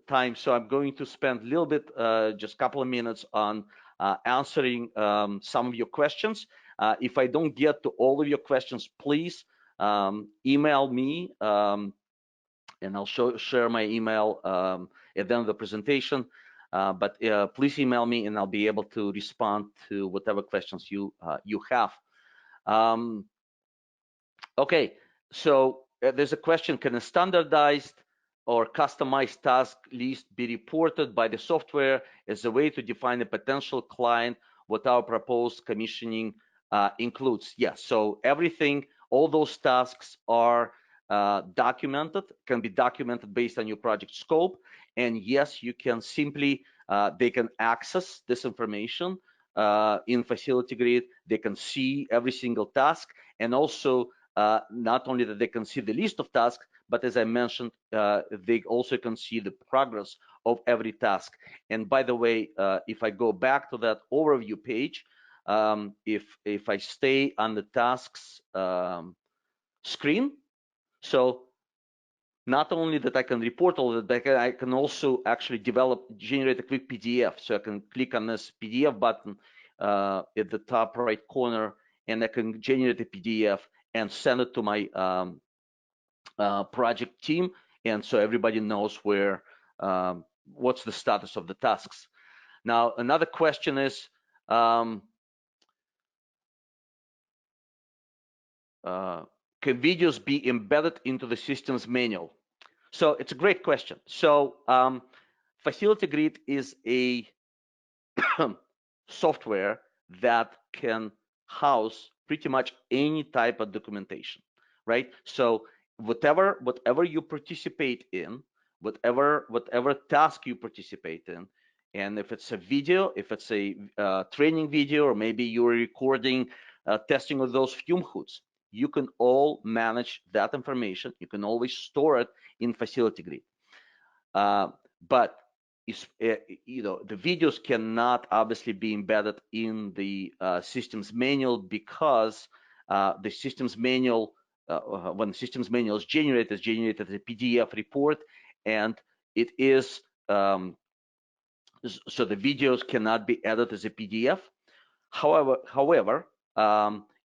time, so I'm going to spend a little bit, just a couple of minutes on answering some of your questions. If I don't get to all of your questions, please email me, and I'll share my email at the end of the presentation. But please email me, and I'll be able to respond to whatever questions you have. Okay, so there's a question: can a standardized or customized task list be reported by the software as a way to define a potential client what our proposed commissioning includes? Yes, so everything, all those tasks are documented, can be documented based on your project scope. And yes, you can simply, they can access this information in Facility Grid. They can see every single task, and also not only that they can see the list of tasks, but as I mentioned, they also can see the progress of every task. And by the way, if I go back to that overview page, if I stay on the tasks screen, so not only that I can report all of it, but I can also actually generate a quick PDF. So I can click on this PDF button at the top right corner, and I can generate a PDF and send it to my project team. And so everybody knows where, what's the status of the tasks. Now, another question is, can videos be embedded into the system's manual? So it's a great question. So Facility Grid is a software that can house pretty much any type of documentation, right? So whatever you participate in, whatever task you participate in, and if it's a video, if it's a training video, or maybe you're recording testing of those fume hoods, you can all manage that information. You can always store it in Facility Grid. But the videos cannot obviously be embedded in the systems manual, because the systems manual, when the systems manual is generated, it's generated as a PDF report, and it is so the videos cannot be added as a PDF. However,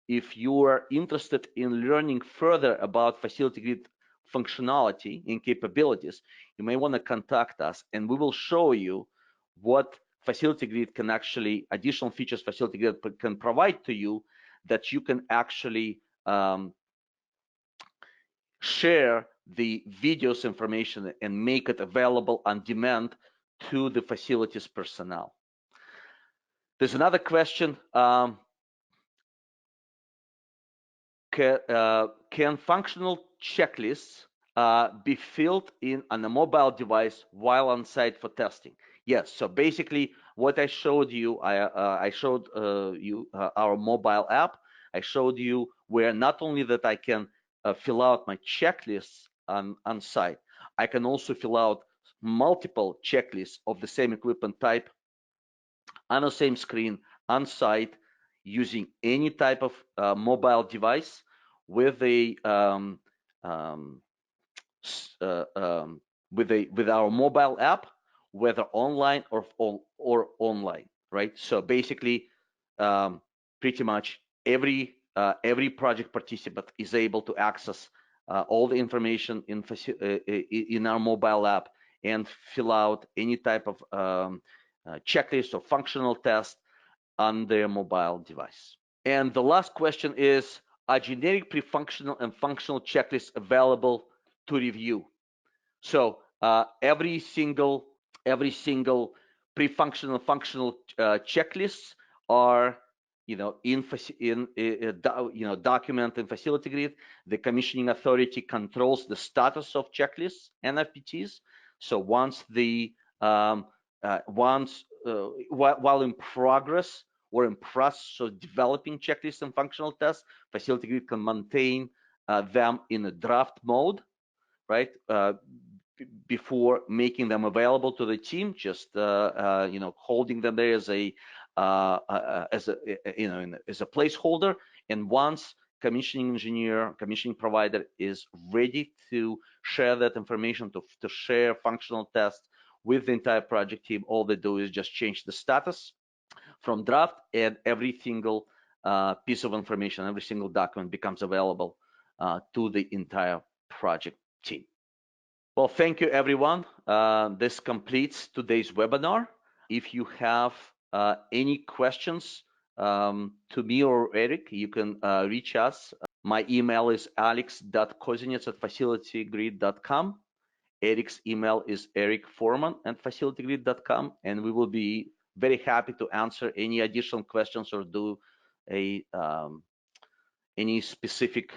if you are interested in learning further about Facility Grid functionality and capabilities, you may want to contact us, and we will show you what Facility Grid can actually, additional features Facility Grid can provide to you, that you can actually share the videos information and make it available on demand to the facilities personnel. There's another question. Can functional checklists be filled in on a mobile device while on site for testing? Yes. So basically, what I showed you, I showed you our mobile app. I showed you where not only that I can fill out my checklists on site, I can also fill out multiple checklists of the same equipment type on the same screen on site, using any type of mobile device with a with our mobile app, whether online or online, right? So basically, pretty much every project participant is able to access all the information in our mobile app and fill out any type of checklist or functional test on their mobile device. And the last question is, are generic pre-functional and functional checklists available to review? So every single pre-functional functional checklists are document in Facility Grid. The commissioning authority controls the status of checklists and FPTs. So once while in progress or in process of developing checklists and functional tests, Facility Grid can maintain them in a draft mode, right? Before making them available to the team, just holding them there as a placeholder. And once commissioning engineer, commissioning provider is ready to share that information, to share functional tests with the entire project team, all they do is just change the status from draft, and every single piece of information, every single document becomes available to the entire project team. Well, thank you, everyone. This completes today's webinar. If you have any questions to me or Eric, you can reach us. My email is alex.kozinets@facilitygrid.com. Eric's email is ericforeman@facilitygrid.com, and we will be very happy to answer any additional questions or do any specific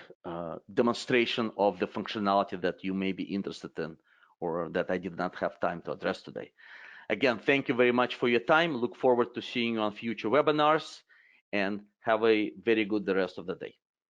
demonstration of the functionality that you may be interested in or that I did not have time to address today. Again, thank you very much for your time. Look forward to seeing you on future webinars, and have a very good rest of the day.